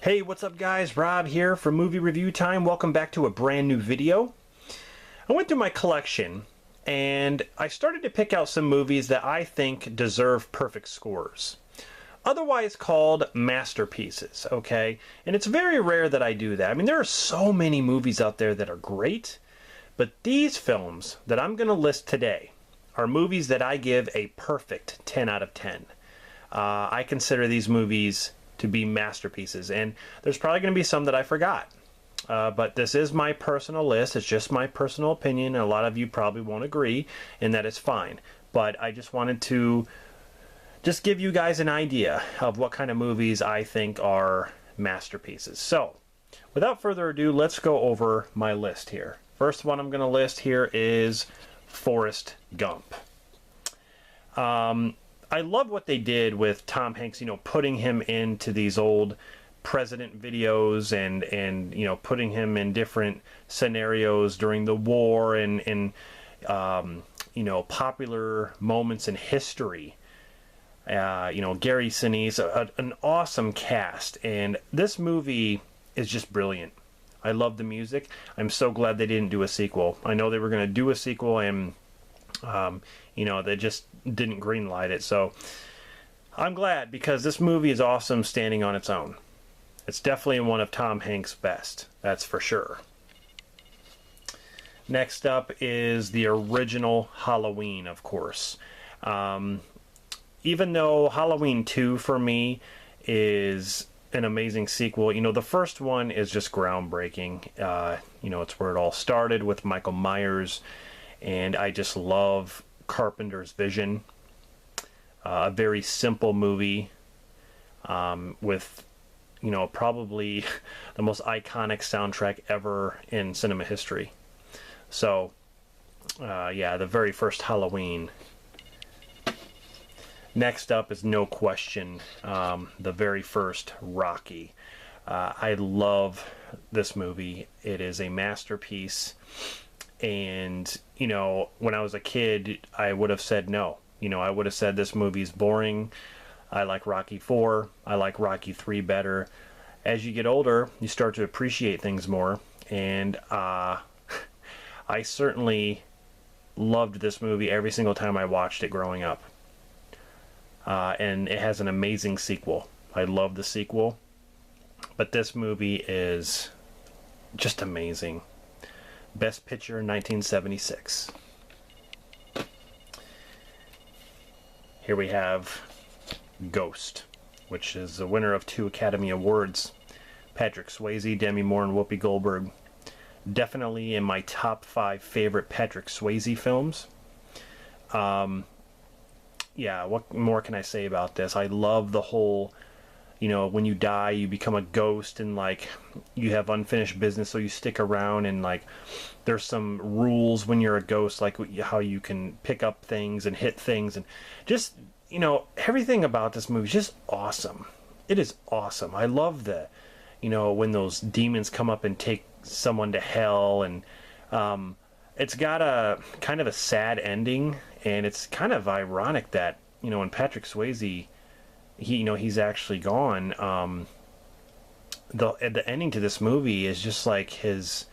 Hey, what's up guys? Rob here from Movie Review Time. Welcome back to a brand new video. I went through my collection and I started to pick out some movies that I think deserve perfect scores. Otherwise called masterpieces, okay? And it's very rare that I do that. I mean, there are so many movies out there that are great, but these films that I'm going to list today are movies that I give a perfect 10 out of 10. I consider these movies to be masterpieces, and there's probably going to be some that I forgot. But this is my personal list. It's just my personal opinion, and a lot of you probably won't agree, and that is fine. But I just wanted to just give you guys an idea of what kind of movies I think are masterpieces. So, without further ado, let's go over my list here. First one I'm going to list here is Forrest Gump. I love what they did with Tom Hanks, you know, putting him into these old president videos and you know, putting him in different scenarios during the war and you know, popular moments in history. You know, Gary Sinise, an awesome cast, and this movie is just brilliant. I love the music. I'm so glad they didn't do a sequel. I know they were going to do a sequel, and you know, they just didn't greenlight it. So I'm glad, because this movie is awesome standing on its own. It's definitely one of Tom Hanks' best, that's for sure. Next up is the original Halloween, of course. Even though Halloween 2 for me is an amazing sequel, you know, the first one is just groundbreaking. You know, it's where it all started with Michael Myers, and I just love Carpenter's vision. A very simple movie with, you know, probably the most iconic soundtrack ever in cinema history. So, yeah, the very first Halloween. Next up is no question the very first Rocky. I love this movie. It is a masterpiece. And, you know, when I was a kid, I would have said no. You know, I would have said this movie's boring. I like Rocky 4. I like Rocky 3 better. As you get older, you start to appreciate things more. And I certainly loved this movie every single time I watched it growing up. And it has an amazing sequel. I love the sequel. But this movie is just amazing. Best Picture in 1976. Here we have Ghost, which is the winner of 2 Academy Awards. Patrick Swayze, Demi Moore, and Whoopi Goldberg. Definitely in my top 5 favorite Patrick Swayze films. Yeah, what more can I say about this? I love the whole, you know, when you die, you become a ghost, and like you have unfinished business, so you stick around, and like there's some rules when you're a ghost, like how you can pick up things and hit things, and just, you know, everything about this movie is just awesome. It is awesome. I love the, you know, when those demons come up and take someone to hell, and it's got a kind of a sad ending, and it's kind of ironic that, you know, when Patrick Swayze, you know, he's actually gone. The ending to this movie is just like his,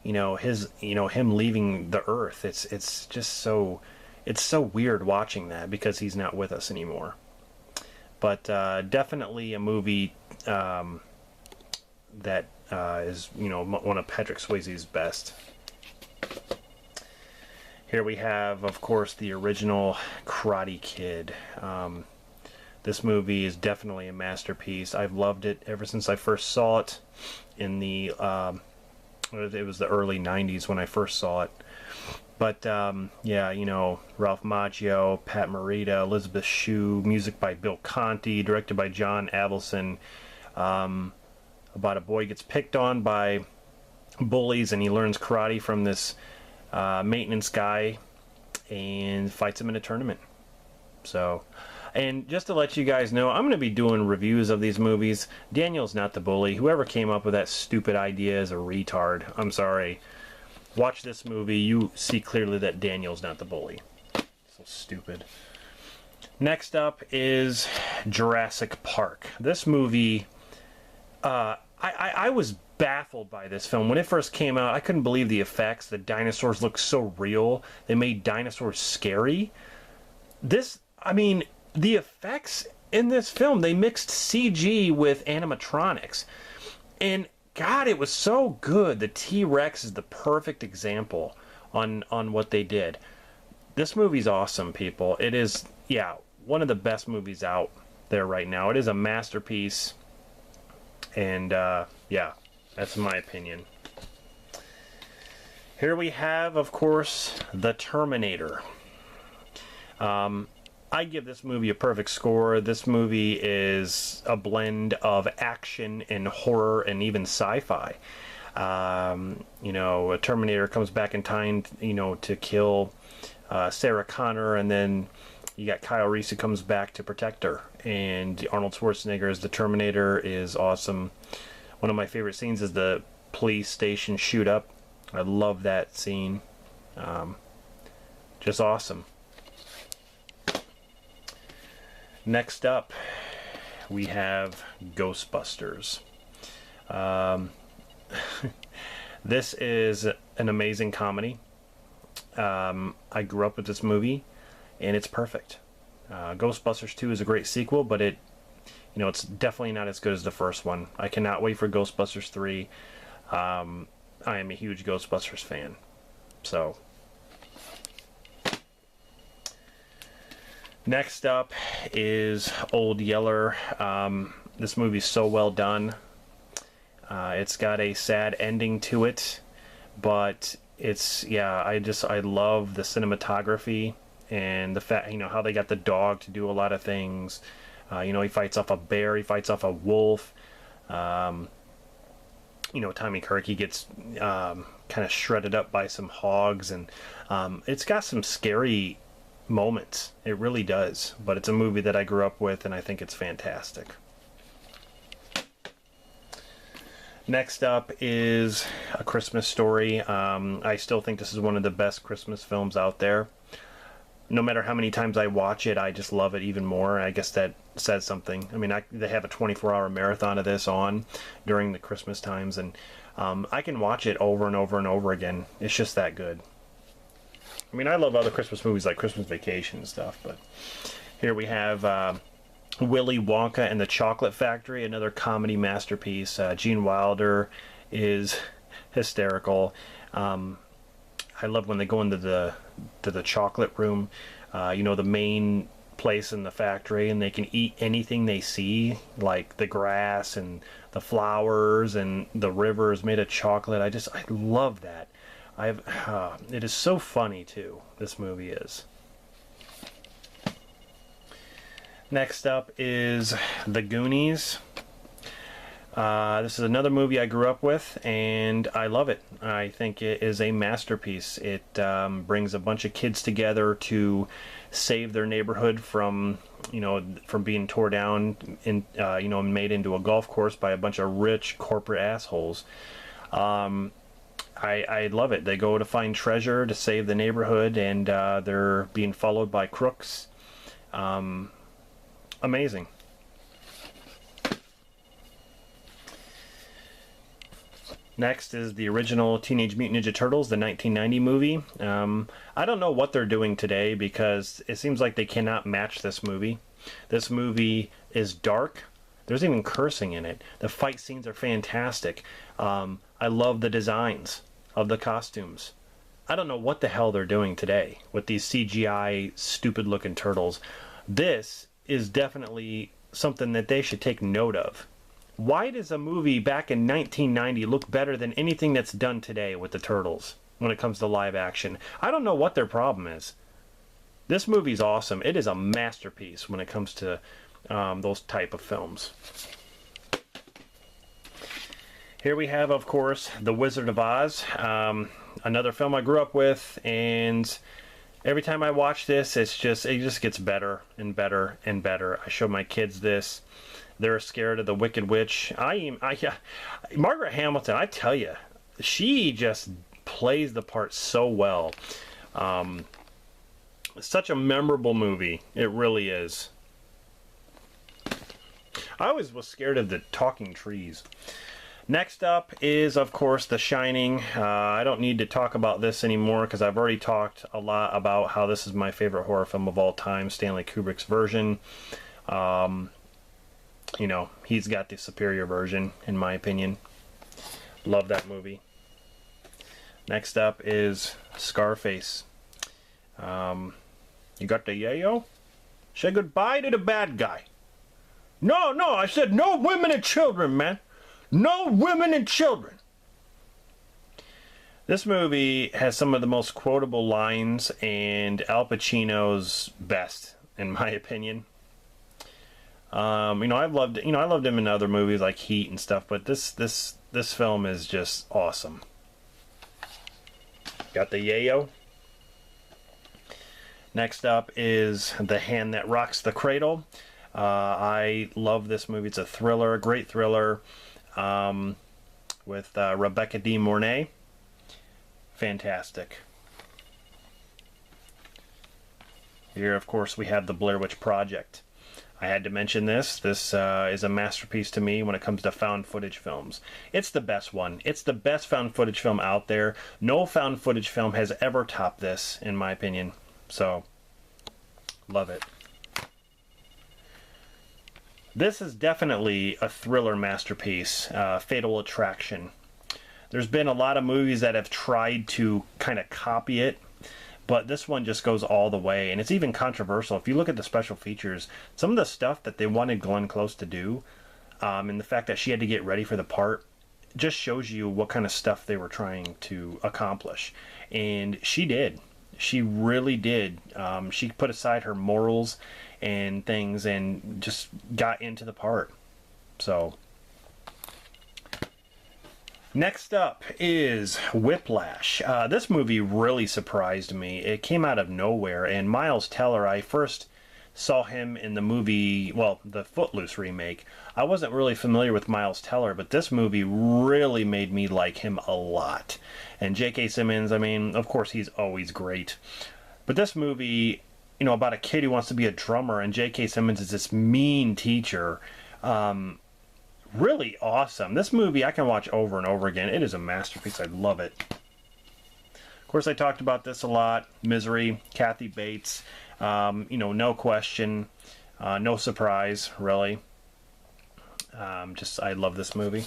you know, him leaving the earth. It's just so, it's so weird watching that, because he's not with us anymore. But definitely a movie that is, you know, one of Patrick Swayze's best. Here we have, of course, the original Karate Kid. This movie is definitely a masterpiece. I've loved it ever since I first saw it in the, it was the early 90s when I first saw it. But, yeah, you know, Ralph Macchio, Pat Morita, Elizabeth Shue, music by Bill Conti, directed by John Avildsen. About a boy gets picked on by bullies, and he learns karate from this maintenance guy and fights him in a tournament. So, and just to let you guys know, I'm going to be doing reviews of these movies. Daniel's not the bully. Whoever came up with that stupid idea is a retard. I'm sorry. Watch this movie. You see clearly that Daniel's not the bully. So stupid. Next up is Jurassic Park. This movie I was baffled by this film. When it first came out, I couldn't believe the effects. The dinosaurs looked so real. They made dinosaurs scary. I mean, the effects in this film, they mixed CG with animatronics. And God, it was so good. The T-Rex is the perfect example on what they did. This movie's awesome, people. It is, yeah, one of the best movies out there right now. It is a masterpiece. And, yeah, that's my opinion. Here we have, of course, The Terminator. I give this movie a perfect score. This movie is a blend of action and horror and even sci-fi. You know, a Terminator comes back in time, you know, to kill Sarah Connor, and then you got Kyle Reese who comes back to protect her. And Arnold Schwarzenegger as the Terminator is awesome. One of my favorite scenes is the police station shoot up. I love that scene. Just awesome. Next up, we have Ghostbusters. This is an amazing comedy. I grew up with this movie, and it's perfect. Ghostbusters 2 is a great sequel, but you know, it's definitely not as good as the first one. I cannot wait for Ghostbusters 3. I am a huge Ghostbusters fan. So, next up is Old Yeller. This movie's so well done. It's got a sad ending to it, but it's, yeah, I love the cinematography and the fact, you know, how they got the dog to do a lot of things. You know, he fights off a bear, he fights off a wolf. You know, Tommy Kirk, he gets kind of shredded up by some hogs, and it's got some scary moments. It really does. But it's a movie that I grew up with, and I think it's fantastic. Next up is A Christmas Story. I still think this is one of the best Christmas films out there. No matter how many times I watch it, I just love it even more. I guess that says something. I mean, they have a 24-hour marathon of this on during the Christmas times, and I can watch it over and over and over again. It's just that good. I mean, I love other Christmas movies like Christmas Vacation and stuff, but here we have Willy Wonka and the Chocolate Factory, another comedy masterpiece. Gene Wilder is hysterical. I love when they go into the chocolate room, you know, the main place in the factory, and they can eat anything they see, like the grass and the flowers and the rivers made of chocolate. I love that. It is so funny too. This movie is. Next up is The Goonies. This is another movie I grew up with, and I love it. I think it is a masterpiece. It brings a bunch of kids together to save their neighborhood from, you know, from being tore down and you know, made into a golf course by a bunch of rich corporate assholes. I love it. They go to find treasure to save the neighborhood, and they're being followed by crooks. Amazing. Next is the original Teenage Mutant Ninja Turtles, the 1990 movie. I don't know what they're doing today, because it seems like they cannot match this movie. This movie is dark. There's even cursing in it. The fight scenes are fantastic. I love the designs of the costumes. I don't know what the hell they're doing today with these CGI stupid looking turtles. This is definitely something that they should take note of. Why does a movie back in 1990 look better than anything that's done today with the Turtles when it comes to live action? I don't know what their problem is. This movie's awesome. It is a masterpiece when it comes to those type of films. Here we have, of course, The Wizard of Oz, another film I grew up with, and every time I watch this, it just gets better and better and better. I show my kids this. They're scared of the Wicked Witch. Margaret Hamilton, I tell you, she just plays the part so well. It's such a memorable movie. It really is. I always was scared of the talking trees. Next up is, of course, The Shining. I don't need to talk about this anymore because I've already talked a lot about how this is my favorite horror film of all time, Stanley Kubrick's version. You know, he's got the superior version, in my opinion. Love that movie. Next up is Scarface. You got the yayo? Say goodbye to the bad guy. No, I said no women and children, man. No women and children. This movie has some of the most quotable lines and Al Pacino's best, in my opinion. I loved him in other movies like Heat and stuff, but this film is just awesome. Got the yayo. Next up is The Hand That Rocks the Cradle. I love this movie. It's a thriller, a great thriller, with Rebecca De Mornay. Fantastic. Here, of course, we have The Blair Witch Project. I had to mention this. This is a masterpiece to me when it comes to found footage films. It's the best one. It's the best found footage film out there. No found footage film has ever topped this, in my opinion. So, love it. This is definitely a thriller masterpiece, Fatal Attraction. There's been a lot of movies that have tried to kind of copy it, but this one just goes all the way, and it's even controversial. If you look at the special features, some of the stuff that they wanted Glenn Close to do, and the fact that she had to get ready for the part, just shows you what kind of stuff they were trying to accomplish. And she did. She really did. She put aside her morals and things and just got into the part. So, next up is Whiplash. This movie really surprised me. It came out of nowhere, and Miles Teller, I first saw him in the movie, well, the Footloose remake. I wasn't really familiar with Miles Teller, but this movie really made me like him a lot. And J.K. Simmons, I mean, of course, he's always great. But this movie, you know, about a kid who wants to be a drummer, and J.K. Simmons is this mean teacher. Really awesome. This movie I can watch over and over again. It is a masterpiece. I love it. Of course, I talked about this a lot. Misery, Kathy Bates. No question. No surprise, really. I love this movie.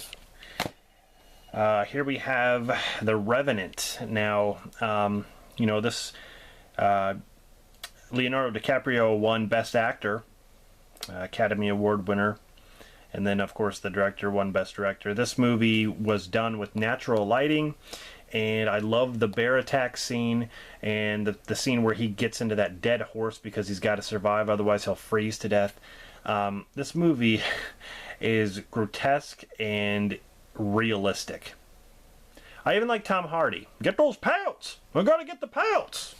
Here we have The Revenant. Now, this Leonardo DiCaprio won Best Actor, Academy Award winner. And then, of course, the director won Best Director. This movie was done with natural lighting, and I love the bear attack scene and the scene where he gets into that dead horse because he's got to survive, otherwise he'll freeze to death. This movie is grotesque and realistic. I even like Tom Hardy. Get those pouts! We're gonna get the pouts!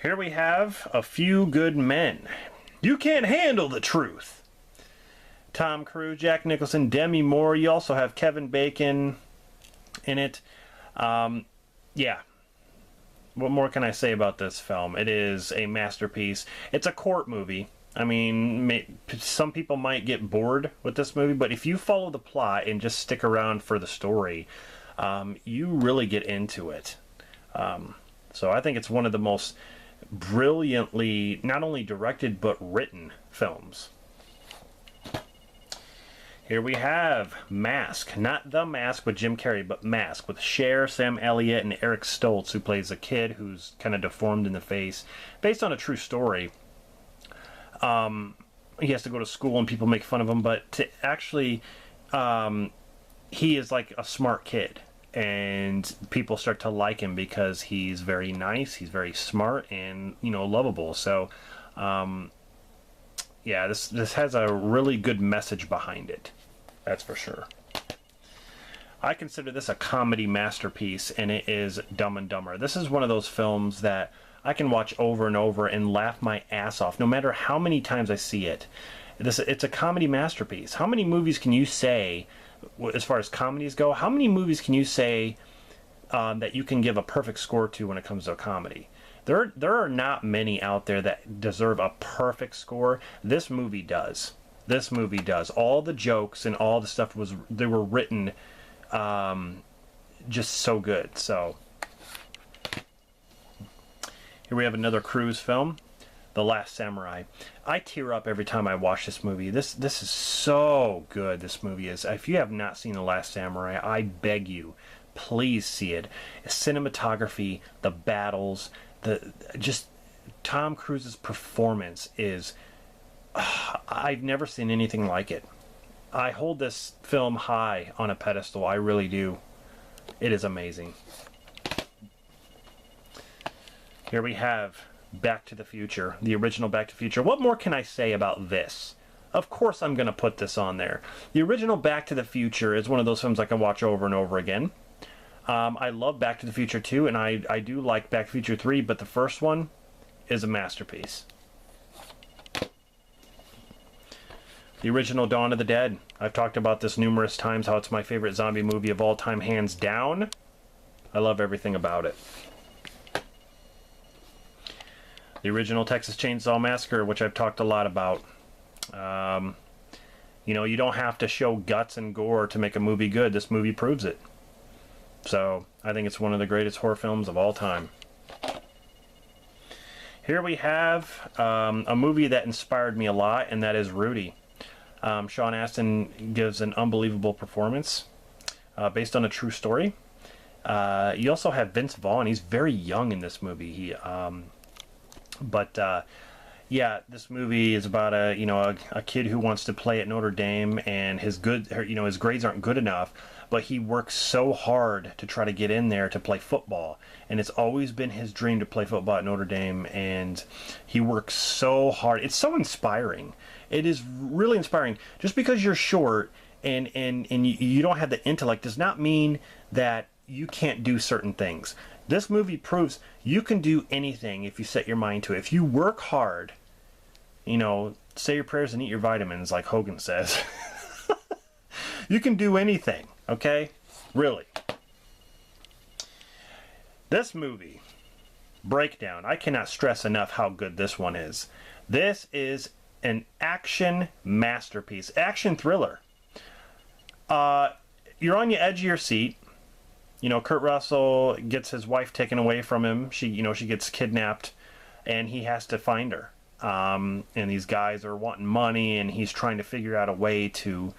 Here we have A Few Good Men. You can't handle the truth. Tom Cruise, Jack Nicholson, Demi Moore. You also have Kevin Bacon in it. Yeah. What more can I say about this film? It is a masterpiece. It's a court movie. I mean, some people might get bored with this movie, but if you follow the plot and just stick around for the story, you really get into it. So I think it's one of the most brilliantly, not only directed, but written films. Here we have Mask. Not The Mask with Jim Carrey, but Mask with Cher, Sam Elliott, and Eric Stoltz, who plays a kid who's kind of deformed in the face. Based on a true story. He has to go to school and people make fun of him, but he is like a smart kid. And people start to like him because he's very nice, he's very smart, and, lovable. So, yeah, this has a really good message behind it. That's for sure. I consider this a comedy masterpiece, and it is Dumb and Dumber. This is one of those films that I can watch over and over and laugh my ass off, no matter how many times I see it. It's a comedy masterpiece. How many movies can you say, as far as comedies go, how many movies can you say that you can give a perfect score to when it comes to a comedy? There are not many out there that deserve a perfect score. This movie does. This movie does. All the jokes and all the stuff they were written just so good. So here we have another Cruise film, The Last Samurai. I tear up every time I watch this movie. This is so good. This movie is. If you have not seen The Last Samurai, I beg you, please see it. Cinematography, the battles, just Tom Cruise's performance is. I've never seen anything like it. I hold this film high on a pedestal. I really do. It is amazing. Here we have Back to the Future, the original Back to the Future. What more can I say about this? Of course I'm going to put this on there. The original Back to the Future is one of those films I can watch over and over again. I love Back to the Future 2, and I do like Back to the Future 3, but the first one is a masterpiece. The original Dawn of the Dead. I've talked about this numerous times, how it's my favorite zombie movie of all time, hands down. I love everything about it. The original Texas Chainsaw Massacre, which I've talked a lot about. You know, you don't have to show guts and gore to make a movie good. This movie proves it. So, I think it's one of the greatest horror films of all time. Here we have a movie that inspired me a lot, and that is Rudy. Sean Astin gives an unbelievable performance based on a true story. You also have Vince Vaughn. He's very young in this movie. Yeah, this movie is about a kid who wants to play at Notre Dame, and his grades aren't good enough, but he works so hard to try to get in there to play football, and it's always been his dream to play football at Notre Dame, and he works so hard. It's so inspiring. It is really inspiring. Just because you're short and you don't have the intellect does not mean that you can't do certain things. This movie proves you can do anything if you set your mind to it. If you work hard, say your prayers and eat your vitamins, like Hogan says. You can do anything, okay? Really. This movie, Breakdown, I cannot stress enough how good this one is. This is an action masterpiece, action thriller. You're on the edge of your seat. Kurt Russell gets his wife taken away from him. She gets kidnapped, and he has to find her. And these guys are wanting money, and he's trying to figure out a way to,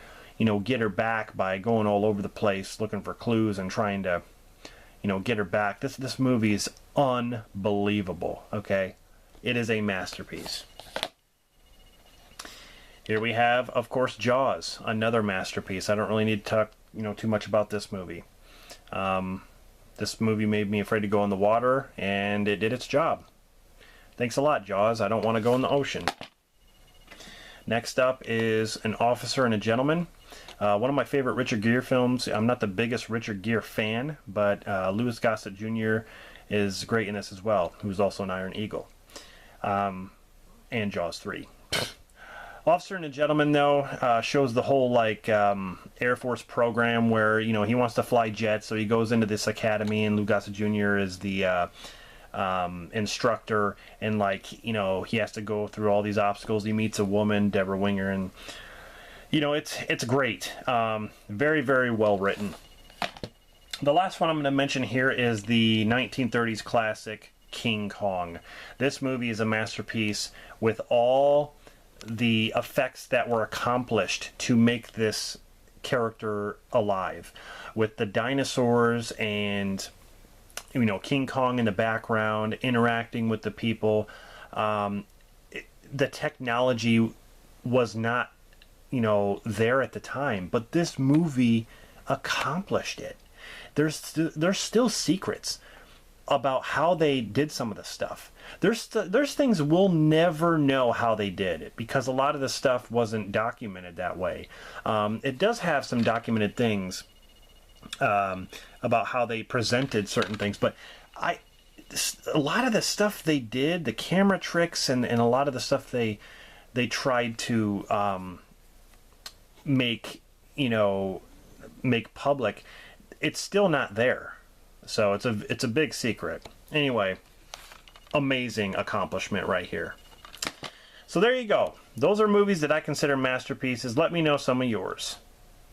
get her back by going all over the place looking for clues and trying to, get her back. This movie is unbelievable. Okay, it is a masterpiece. Here we have, of course, Jaws, another masterpiece. I don't really need to talk, too much about this movie. This movie made me afraid to go in the water, and it did its job. Thanks a lot, Jaws. I don't want to go in the ocean. Next up is An Officer and a Gentleman. One of my favorite Richard Gere films. I'm not the biggest Richard Gere fan, but Louis Gossett Jr. is great in this as well, who's also an Iron Eagle. And Jaws 3. Officer and a Gentleman, though, shows the whole Air Force program where he wants to fly jets, so he goes into this academy, and Lou Gossett Jr. is the instructor, and he has to go through all these obstacles. He meets a woman, Deborah Winger, and it's great. Very, very well written. The last one I'm going to mention here is the 1930s classic King Kong. This movie is a masterpiece with all the effects that were accomplished to make this character alive, with the dinosaurs and King Kong in the background interacting with the people. The technology was not there at the time, but this movie accomplished it. There's still secrets about how they did some of the stuff. There's things we'll never know how they did it, because a lot of the stuff wasn't documented that way. It does have some documented things about how they presented certain things, but a lot of the stuff they did, the camera tricks, and a lot of the stuff they tried to make public, it's still not there. So it's a big secret. Anyway, amazing accomplishment right here. So there you go. Those are movies that I consider masterpieces. Let me know some of yours.